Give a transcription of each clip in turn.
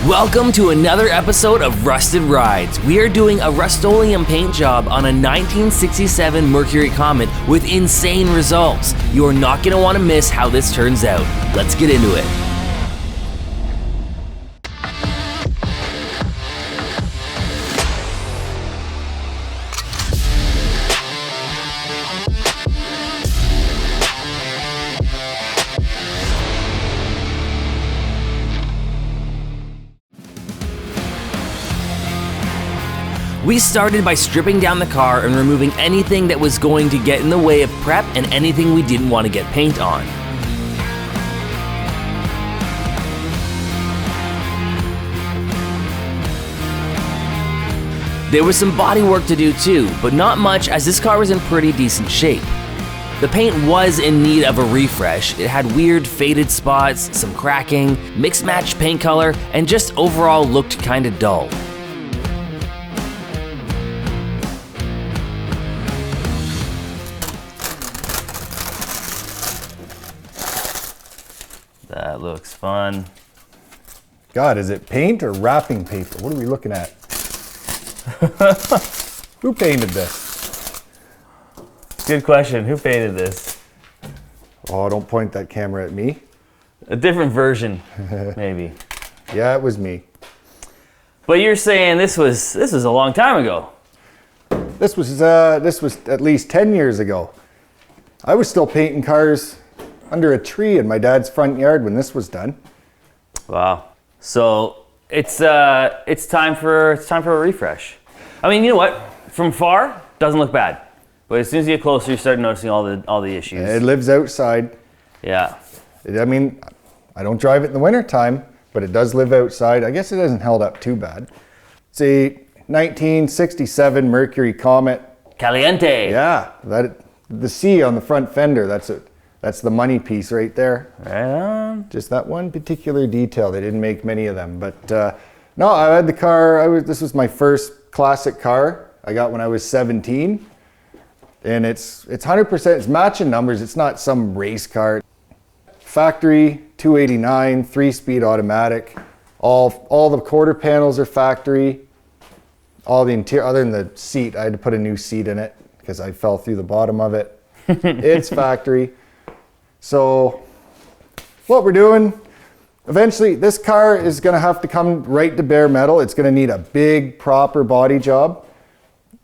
Welcome to another episode of Rusted Rides. We are doing a Rustoleum paint job on a 1967 Mercury Comet with insane results. You are not going to want to miss how this turns out. Let's get into it. We started by stripping down the car and removing anything that was going to get in the way of prep and anything we didn't want to get paint on. There was some body work to do too, but not much as this car was in pretty decent shape. The paint was in need of a refresh. It had weird faded spots, some cracking, mixed match paint color, and just overall looked kinda dull. That looks fun. God, is it paint or wrapping paper? What are we looking at? Who painted this? Good question. Who painted this? Oh, don't point that camera at me. A different version, maybe. Yeah, it was me. But you're saying this was a long time ago. This was at least 10 years ago. I was still painting cars under a tree in my dad's front yard when this was done. Wow. So it's time for a refresh. I mean, you know what? From far, doesn't look bad. But as soon as you get closer, you start noticing all the issues. It lives outside. Yeah. I mean, I don't drive it in the winter time, but it does live outside. I guess it hasn't held up too bad. It's a 1967 Mercury Comet. Caliente. Yeah, the C on the front fender, that's the money piece right there. Right on. Just that one particular detail. They didn't make many of them. But no, I had the car. This was my first classic car I got when I was 17. And it's 100%, it's matching numbers. It's not some race car. Factory 289, 3-speed automatic. All the quarter panels are factory. All the interior, other than the seat, I had to put a new seat in it because I fell through the bottom of it. It's factory. So what we're doing, eventually this car is going to have to come right to bare metal. It's going to need a big proper body job.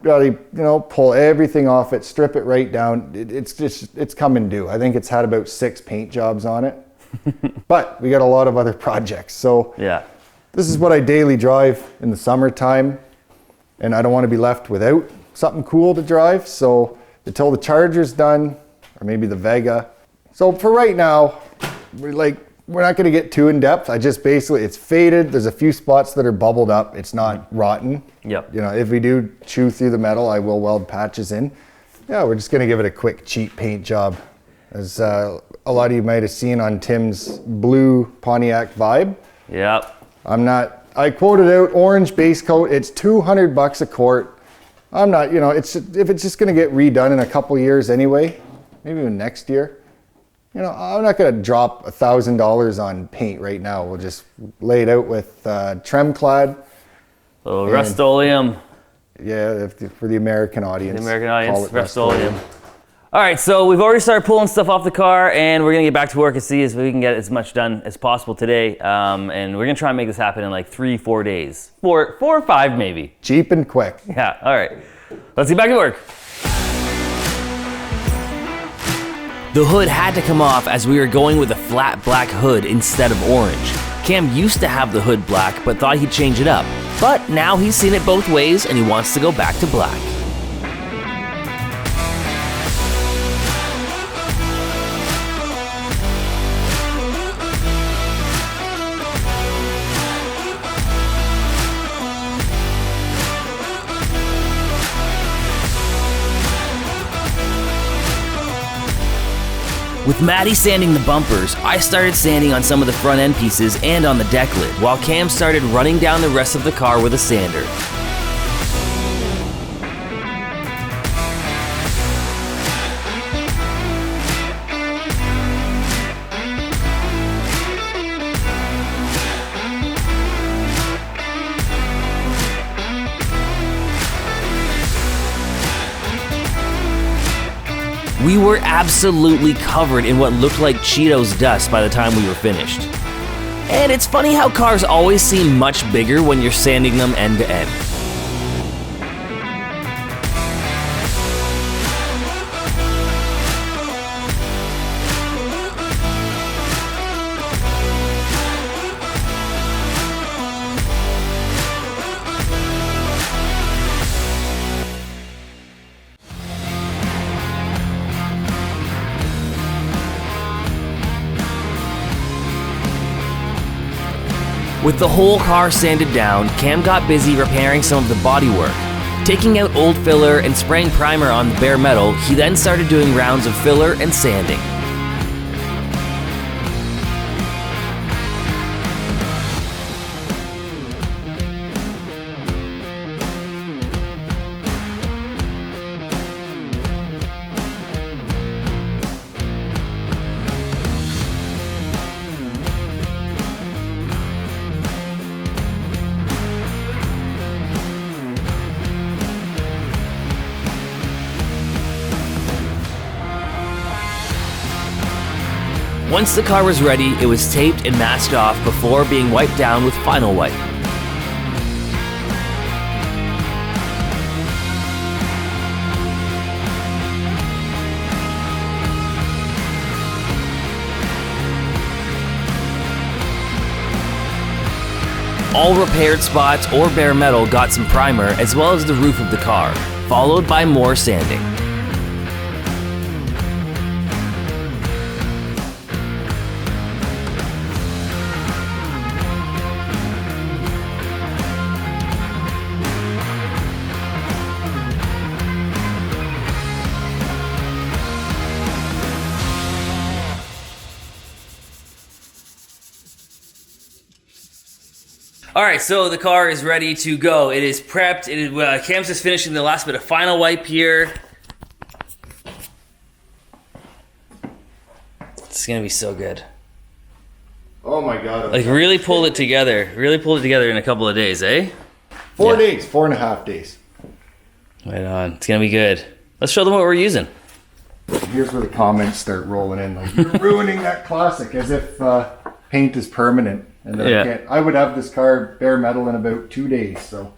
Got to, pull everything off it, strip it right down. It's coming due. I think it's had about 6 paint jobs on it. But we got a lot of other projects. So yeah, this is what I daily drive in the summertime, and I don't want to be left without something cool to drive. So until the Charger's done, or maybe the Vega. So for right now, we're not going to get too in depth. It's faded. There's a few spots that are bubbled up. It's not rotten. Yep. If we do chew through the metal, I will weld patches in. Yeah, we're just going to give it a quick, cheap paint job. As a lot of you might have seen on Tim's blue Pontiac Vibe. Yep. I quoted out orange base coat. It's $200 a quart. I'm not, if it's just going to get redone in a couple years anyway, maybe even next year. I'm not going to drop $1,000 on paint right now. We'll just lay it out with Tremclad. So Rustoleum. Yeah, for the American audience. The American audience, Rustoleum. All right, so we've already started pulling stuff off the car, and we're going to get back to work and see if we can get as much done as possible today. And we're going to try and make this happen in like 3-4 days. 4 or 5 maybe. Cheap and quick. Yeah, all right. Let's get back to work. The hood had to come off as we were going with a flat black hood instead of orange. Cam used to have the hood black but thought he'd change it up. But now he's seen it both ways and he wants to go back to black. With Maddie sanding the bumpers, I started sanding on some of the front end pieces and on the deck lid, while Cam started running down the rest of the car with a sander. We were absolutely covered in what looked like Cheetos dust by the time we were finished. And it's funny how cars always seem much bigger when you're sanding them end to end. With the whole car sanded down, Cam got busy repairing some of the bodywork. Taking out old filler and spraying primer on the bare metal, he then started doing rounds of filler and sanding. Once the car was ready, it was taped and masked off before being wiped down with final wipe. All repaired spots or bare metal got some primer as well as the roof of the car, followed by more sanding. All right, so the car is ready to go. It is prepped. It is, Cam's just finishing the last bit of final wipe here. It's gonna be so good. Oh my God. Like really pulled it together. Really pulled it together in a couple of days, eh? 4 days, 4.5 days. Right on. It's gonna be good. Let's show them what we're using. Here's where the comments start rolling in. Like, you're ruining that classic, as if paint is permanent. And that I would have this car bare metal in about 2 days. So,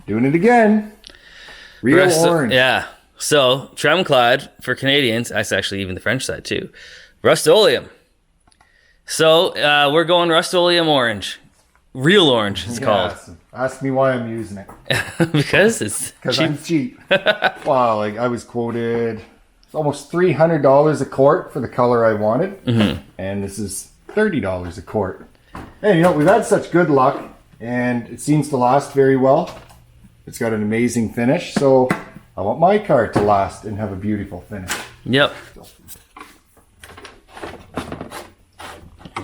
doing it again. Real orange. Yeah. So, Tremclad for Canadians. That's actually even the French side too. Rustoleum. So, we're going Rustoleum orange. Real orange, it's called. Ask me why I'm using it. Because it's cheap. I'm cheap. Wow, like I was quoted almost $300 a quart for the color I wanted. Mm-hmm. And this is $30 a quart. And you know, we've had such good luck and it seems to last very well. It's got an amazing finish. So I want my car to last and have a beautiful finish. Yep.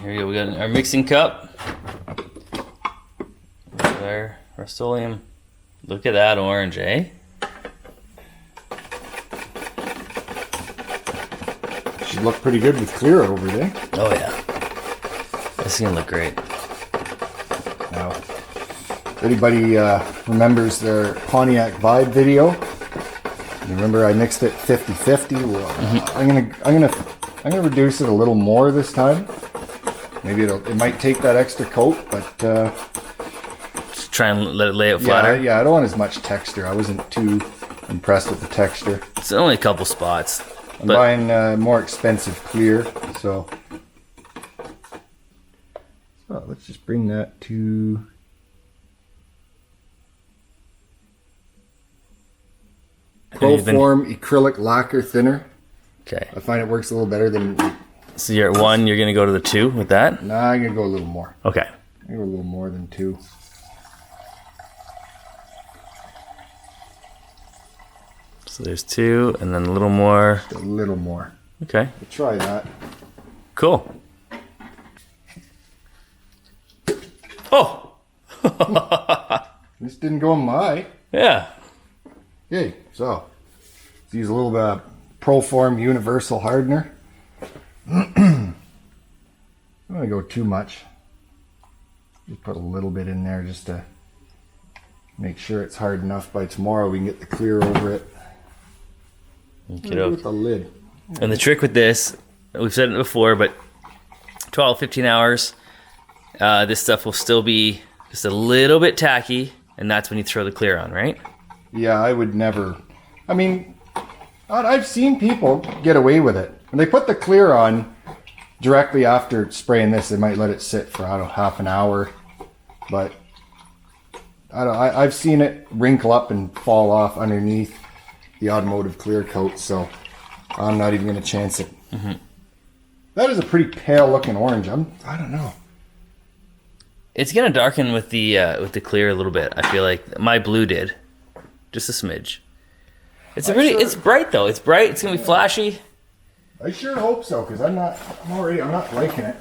Here we go. We got our mixing cup. There, Rustoleum. Look at that orange, eh? Should look pretty good with clear over there. Oh yeah. This is gonna look great. Now, if anybody remembers their Pontiac Vibe video, you remember I mixed it 50-50. Well, mm-hmm. I'm gonna reduce it a little more this time. Maybe it might take that extra coat, but just try and let it lay out flatter. Yeah, I don't want as much texture. I wasn't too impressed with the texture. It's only a couple spots. I'm buying more expensive clear, so let's just bring that to Proform acrylic lacquer thinner. Okay. I find it works a little better than. So you're at 1, you're going to go to the 2 with that? Nah, I'm going to go a little more. Okay. I'm going to go a little more than 2. So there's 2, and then a little more. Just a little more. Okay. We'll try that. Cool. Oh! This didn't go in my. Yeah. Okay, so let's use a little bit of Proform Universal Hardener. I don't want to go too much. Just put a little bit in there just to make sure it's hard enough by tomorrow we can get the clear over it. With the lid. And the trick with this, we've said it before, but 12, 15 hours, this stuff will still be just a little bit tacky, and that's when you throw the clear on, right? Yeah, I would never. I mean, I've seen people get away with it. When they put the clear on directly after spraying this, they might let it sit for, I don't know, half an hour. But I've seen it wrinkle up and fall off underneath the automotive clear coat, so I'm not even going to chance it. Mm-hmm. That is a pretty pale looking orange. I don't know. It's gonna darken with the clear a little bit. I feel like my blue did, just a smidge. It's bright though. It's bright. It's gonna be flashy. I sure hope so, because I'm not liking it.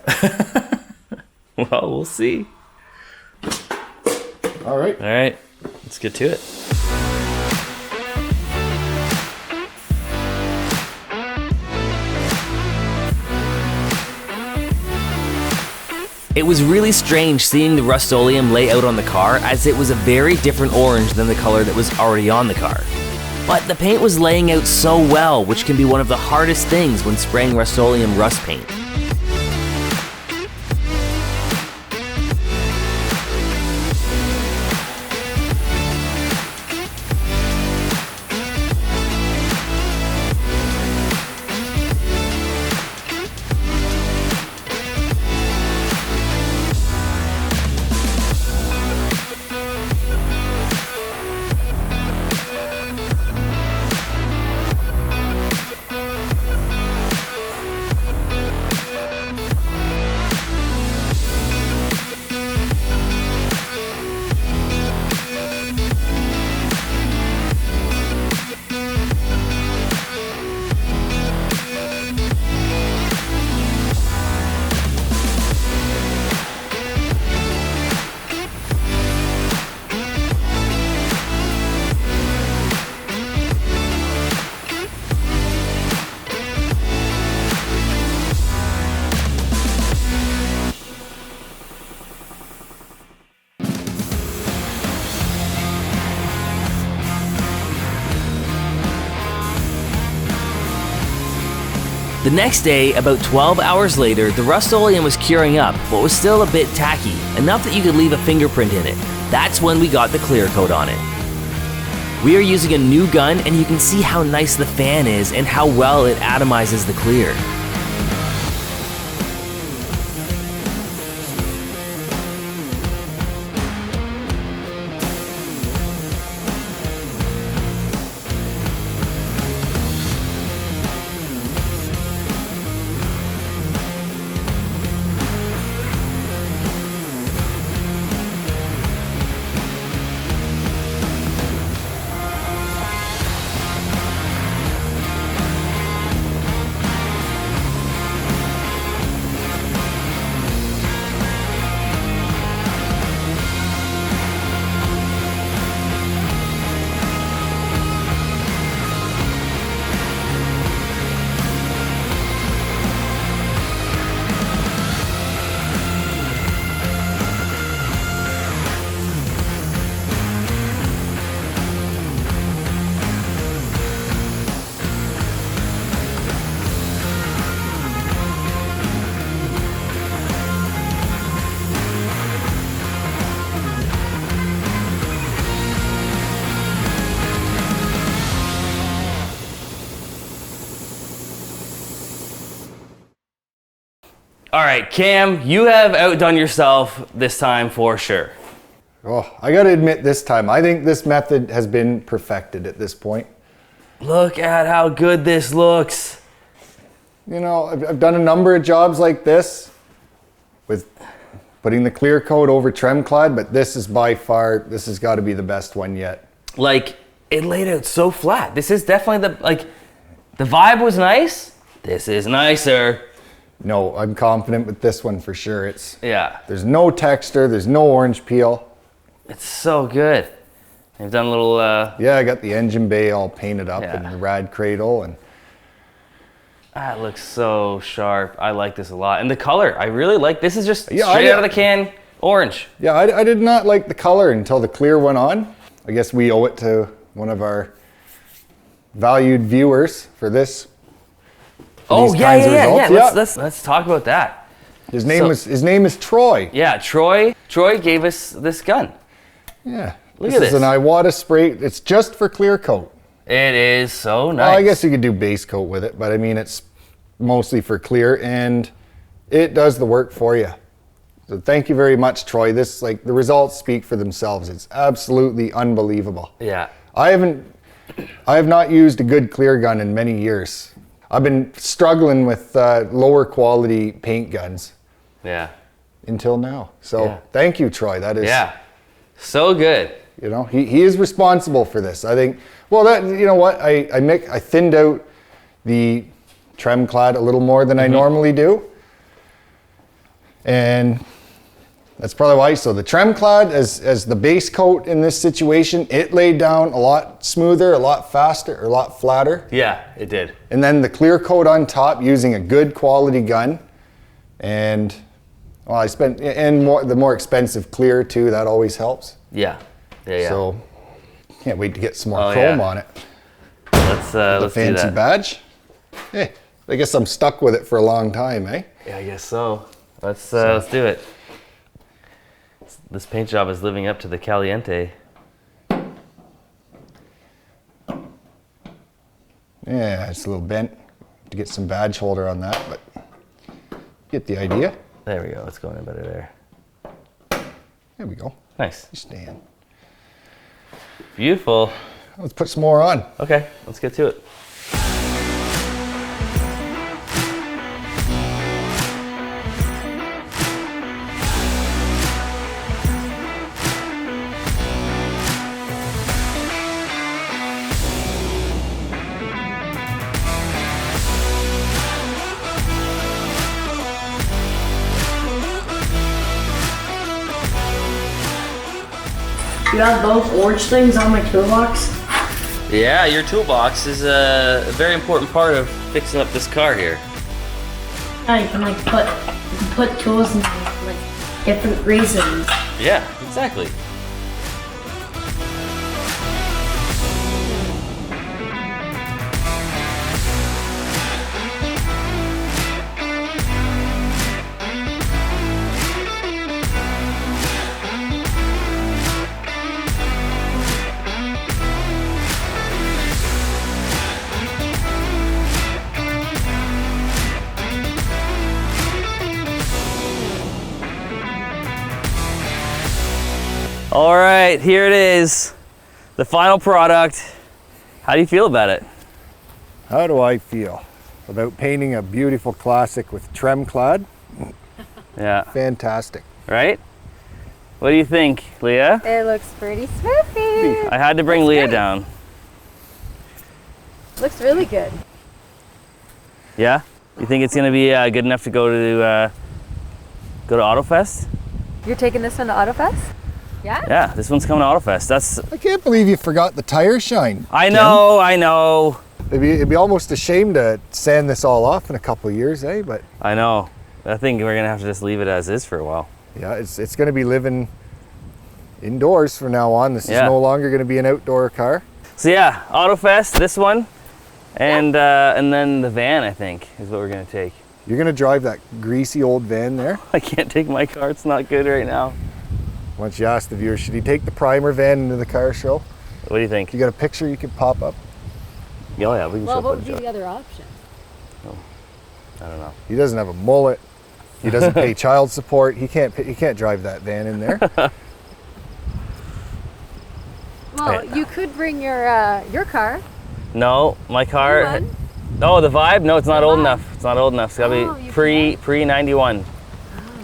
Well, we'll see. All right. Let's get to it. It was really strange seeing the Rustoleum lay out on the car, as it was a very different orange than the color that was already on the car. But the paint was laying out so well, which can be one of the hardest things when spraying Rustoleum Rust paint. The next day, about 12 hours later, the Rustoleum was curing up, but was still a bit tacky, enough that you could leave a fingerprint in it. That's when we got the clear coat on it. We are using a new gun, and you can see how nice the fan is and how well it atomizes the clear. All right, Cam, you have outdone yourself this time for sure. Oh, I gotta admit this time, I think this method has been perfected at this point. Look at how good this looks. You know, I've done a number of jobs like this with putting the clear coat over Tremclad, but this is by far, this has got to be the best one yet. Like, it laid out so flat. This is definitely the vibe was nice. This is nicer. No, I'm confident with this one for sure. There's no texture, there's no orange peel. It's so good. They've done a little... Yeah, I got the engine bay all painted up and the rad cradle. And that looks so sharp. I like this a lot. And the color, I really like. This is just straight out of the can, orange. Yeah, I did not like the color until the clear went on. I guess we owe it to one of our valued viewers for this. Oh, these yeah, kinds of yeah, yeah, results. Let's talk about that. His name is Troy. Yeah, Troy gave us this gun. Yeah. Look at this. This is an Iwata spray. It's just for clear coat. It is so nice. Well, I guess you could do base coat with it, but I mean, it's mostly for clear, and it does the work for you. So thank you very much, Troy. This, like, the results speak for themselves. It's absolutely unbelievable. Yeah. I have not used a good clear gun in many years. I've been struggling with lower quality paint guns. Yeah. Until now. So yeah. Thank you, Troy. That is. Yeah. So good. You know, he is responsible for this. I think, well, that, you know what, I thinned out the trem clad a little more than I normally do. And that's probably why. So the trem clad as the base coat in this situation, it laid down a lot smoother, a lot faster, or a lot flatter. Yeah, it did. And then the clear coat on top using a good quality gun. And well, the more expensive clear too, that always helps. Yeah. Yeah. So can't wait to get some more chrome on it. Let's fancy do that. badge. Hey, I guess I'm stuck with it for a long time, eh? Yeah, I guess so. Let's do it. This paint job is living up to the caliente. Yeah, it's a little bent to get some badge holder on that, but get the idea. There we go. It's going in better there. There we go. Nice. Stand. Beautiful. Let's put some more on. Okay, let's get to it. You have those orange things on my toolbox? Yeah, your toolbox is a very important part of fixing up this car here. Yeah, you can put tools in like different reasons. Yeah, exactly. All right, here it is, the final product. How do you feel about it? How do I feel about painting a beautiful classic with trem clad? Yeah. Fantastic. Right? What do you think, Leah? It looks pretty spiffy. I had to bring Leah down. Looks really good. Yeah? You think it's gonna be good enough to go to AutoFest? You're taking this one to AutoFest? Yeah? Yeah, this one's coming to AutoFest. I can't believe you forgot the tire shine. I know, Kim. I know. It'd be almost a shame to sand this all off in a couple of years, eh? But I know. I think we're gonna have to just leave it as is for a while. yeah, it's gonna be living indoors from now on. This is no longer gonna be an outdoor car. So yeah, AutoFest, this one, and then the van, I think, is what we're gonna take. You're gonna drive that greasy old van there? I can't take my car, it's not good right now. Why don't you ask the viewers, should he take the primer van into the car show? What do you think? You got a picture you could pop up? Oh yeah, we can show Well, what would footage be of the other option? it. I don't know. He doesn't have a mullet. He doesn't pay child support. He can't drive that van in there. Well, you could bring your car. No, my car. One? Oh, the Vibe? No, it's not The old Vibe. enough. It's not old enough. It's gotta Oh, be you pre 91.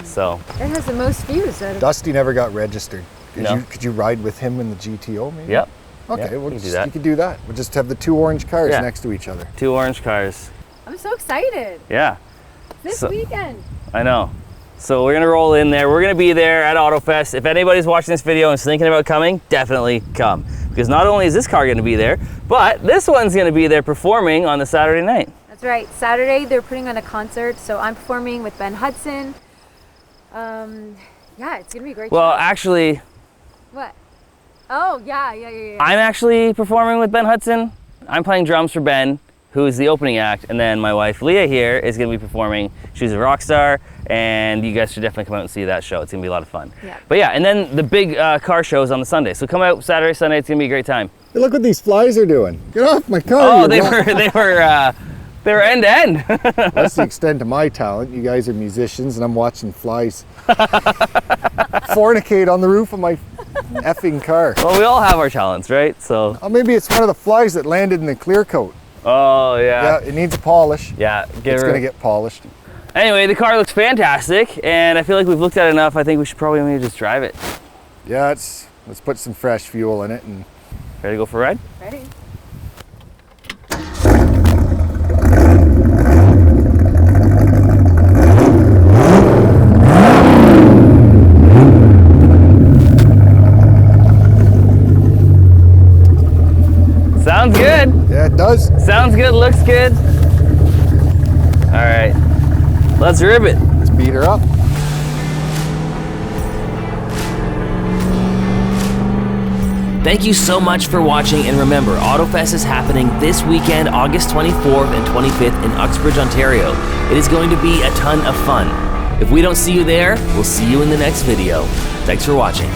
So. It has the most views out of Dusty never got registered. No. Could you ride with him in the GTO maybe? Yep. Okay, Yeah, well, we can do that. you could do that. We'll just have the two orange cars Yeah. next to each other. 2 orange cars. I'm so excited. Yeah, This So- weekend. I know. So we're gonna roll in there. We're gonna be there at AutoFest. If anybody's watching this video and is thinking about coming, definitely come. Because not only is this car gonna be there, but this one's gonna be there performing on the Saturday night. That's right. Saturday, they're putting on a concert. So I'm performing with Ben Hudson. Yeah, it's going to be a great Well, show. actually, What? Oh, yeah. I'm actually performing with Ben Hudson. I'm playing drums for Ben, who is the opening act, and then my wife Leah here is going to be performing. She's a rock star, and you guys should definitely come out and see that show. It's going to be a lot of fun. Yeah. But yeah, and then the big car show is on the Sunday. So come out Saturday, Sunday. It's going to be a great time. Hey, look what these flies are doing. Get off my car. Oh, you they rock. were end to end. That's the extent of my talent. You guys are musicians, and I'm watching flies fornicate on the roof of my effing car. Well, we all have our talents, right? So. Oh, maybe it's one of the flies that landed in the clear coat. Oh yeah. Yeah, it needs a polish. Yeah. It's gonna get polished. Anyway, the car looks fantastic, and I feel like we've looked at it enough. I think we should probably maybe just drive it. Yeah, let's put some fresh fuel in it and. Ready to go for a ride? Ready? Sounds good. Yeah, it does. Sounds good, looks good. All right, let's rib it. Let's beat her up. Thank you so much for watching, and remember, AutoFest is happening this weekend, August 24th and 25th in Uxbridge, Ontario. It is going to be a ton of fun. If we don't see you there, we'll see you in the next video. Thanks for watching.